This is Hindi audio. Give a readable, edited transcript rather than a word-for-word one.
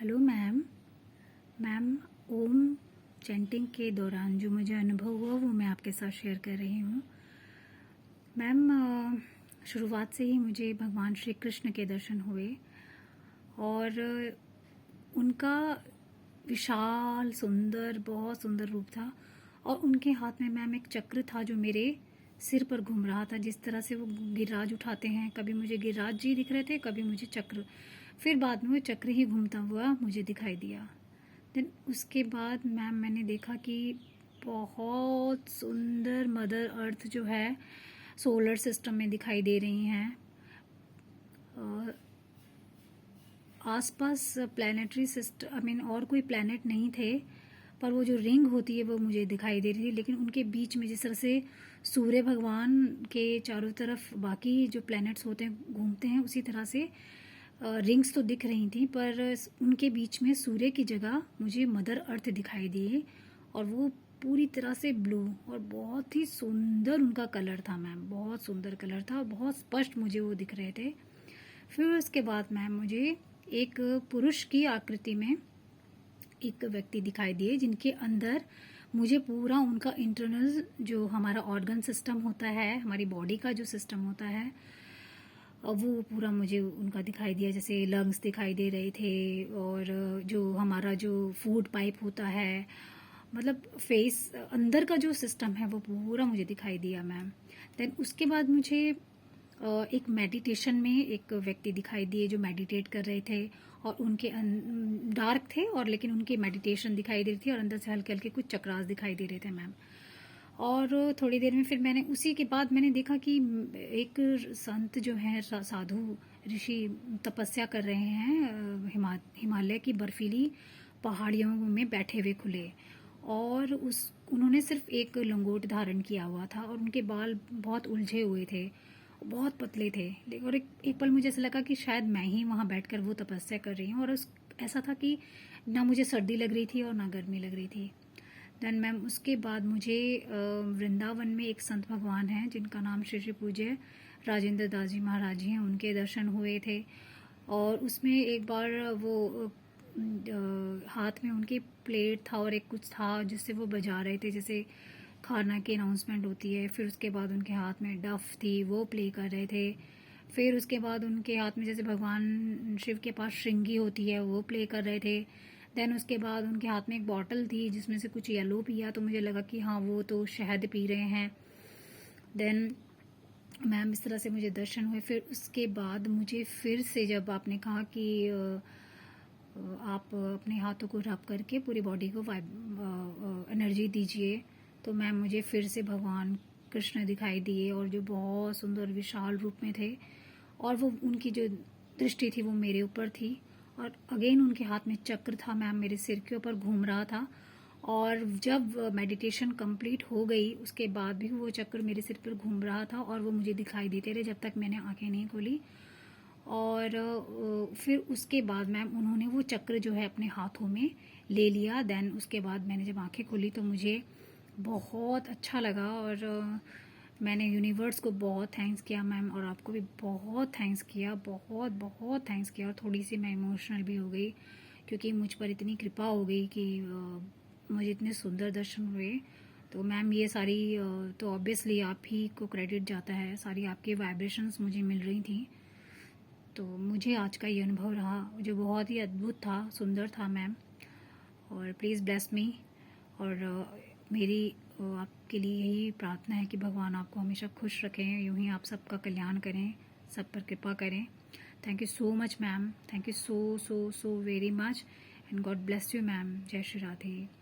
Hello ma'am. मैम, ओम चैंटिंग के दौरान जो मुझे अनुभव हुआ वो मैं आपके साथ शेयर कर रही हूँ। मैम, शुरुआत से ही मुझे भगवान श्री कृष्ण के दर्शन हुए और उनका विशाल सुंदर बहुत सुंदर रूप था और उनके हाथ में मैम एक चक्र था जो मेरे सिर पर घूम रहा था। जिस तरह से वो गिरिराज उठाते हैं, कभी मुझे गिरिराज जी दिख रहे थे, कभी मुझे चक्र, फिर बाद में वो चक्र ही घूमता हुआ मुझे दिखाई दिया। देन उसके बाद मैम मैंने देखा कि बहुत सुंदर मदर अर्थ जो है सोलर सिस्टम में दिखाई दे रही हैं। आसपास प्लानिटरी सिस्टम और कोई प्लैनेट नहीं थे, पर वो जो रिंग होती है वो मुझे दिखाई दे रही थी। लेकिन उनके बीच में जिस तरह से सूर्य भगवान के चारों तरफ बाकी जो प्लैनेट्स होते हैं घूमते हैं, उसी तरह से रिंग्स तो दिख रही थी, पर उनके बीच में सूर्य की जगह मुझे मदर अर्थ दिखाई दी और वो पूरी तरह से ब्लू और बहुत ही सुंदर उनका कलर था मैम। बहुत सुंदर कलर था और बहुत स्पष्ट मुझे वो दिख रहे थे। फिर उसके बाद मैम मुझे एक पुरुष की आकृति में एक व्यक्ति दिखाई दिए, जिनके अंदर मुझे पूरा उनका इंटरनल जो हमारा ऑर्गन सिस्टम होता है, हमारी बॉडी का जो सिस्टम होता है, वो पूरा मुझे उनका दिखाई दिया। जैसे लंग्स दिखाई दे रहे थे और जो हमारा जो फूड पाइप होता है, मतलब फेस अंदर का जो सिस्टम है वो पूरा मुझे दिखाई दिया मैम। देन उसके बाद मुझे एक मेडिटेशन में एक व्यक्ति दिखाई दिए जो मेडिटेट कर रहे थे और उनके डार्क थे और लेकिन उनकी मेडिटेशन दिखाई दे रही थी और अंदर से हल्के हल्के कुछ चक्रास दिखाई दे रहे थे मैम। और थोड़ी देर में फिर मैंने उसी के बाद मैंने देखा कि एक संत जो है साधु ऋषि तपस्या कर रहे हैं हिमालय की बर्फीली पहाड़ियों में बैठे हुए खुले, और उन्होंने सिर्फ एक लंगोट धारण किया हुआ था और उनके बाल बहुत उलझे हुए थे, बहुत पतले थे। और एक पल मुझे ऐसा लगा कि शायद मैं ही वहाँ बैठकर वो तपस्या कर रही हूँ। और ऐसा था कि ना मुझे सर्दी लग रही थी और ना गर्मी लग रही थी। देन मैम उसके बाद मुझे वृंदावन में एक संत भगवान हैं जिनका नाम श्री श्री पूज्य राजेंद्र दास जी महाराज जी हैं, उनके दर्शन हुए थे। और उसमें एक बार वो हाथ में उनकी प्लेट था और एक कुछ था जिससे वो बजा रहे थे, जैसे खाना की अनाउंसमेंट होती है। फिर उसके बाद उनके हाथ में डफ थी, वो प्ले कर रहे थे। फिर उसके बाद उनके हाथ में जैसे भगवान शिव के पास श्रृंगी होती है, वो प्ले कर रहे थे। देन उसके बाद उनके हाथ में एक बॉटल थी जिसमें से कुछ येलो पिया, तो मुझे लगा कि हाँ वो तो शहद पी रहे हैं। देन मैम इस तरह से मुझे दर्शन हुए। फिर उसके बाद मुझे फिर से जब आपने कहा कि आप अपने हाथों को रब करके पूरी बॉडी को एनर्जी दीजिए, तो मैम मुझे फिर से भगवान कृष्ण दिखाई दिए और जो बहुत सुंदर विशाल रूप में थे, और वो उनकी जो दृष्टि थी वो मेरे ऊपर थी। और अगेन उनके हाथ में चक्र था मैम, मेरे सिर के ऊपर घूम रहा था। और जब मेडिटेशन कंप्लीट हो गई उसके बाद भी वो चक्र मेरे सिर पर घूम रहा था और वो मुझे दिखाई देते रहे जब तक मैंने आंखें नहीं खोली। और फिर उसके बाद मैम उन्होंने वो चक्र जो है अपने हाथों में ले लिया। देन उसके बाद मैंने जब आंखें खोली तो मुझे बहुत अच्छा लगा और मैंने यूनिवर्स को बहुत थैंक्स किया मैम, और आपको भी बहुत थैंक्स किया, बहुत बहुत थैंक्स किया। और थोड़ी सी मैं इमोशनल भी हो गई क्योंकि मुझ पर इतनी कृपा हो गई कि मुझे इतने सुंदर दर्शन हुए। तो मैम ये सारी तो ऑब्वियसली आप ही को क्रेडिट जाता है, सारी आपकी वाइब्रेशंस मुझे मिल रही थी। तो मुझे आज का ये अनुभव रहा जो बहुत ही अद्भुत था, सुंदर था मैम। और प्लीज़ ब्लेस मी। और मेरी आपके लिए यही प्रार्थना है कि भगवान आपको हमेशा खुश रखें, यूं ही आप सबका कल्याण करें, सब पर कृपा करें। Thank you so much ma'am, thank you so so so very much, and God bless you ma'am. जय श्री राधे।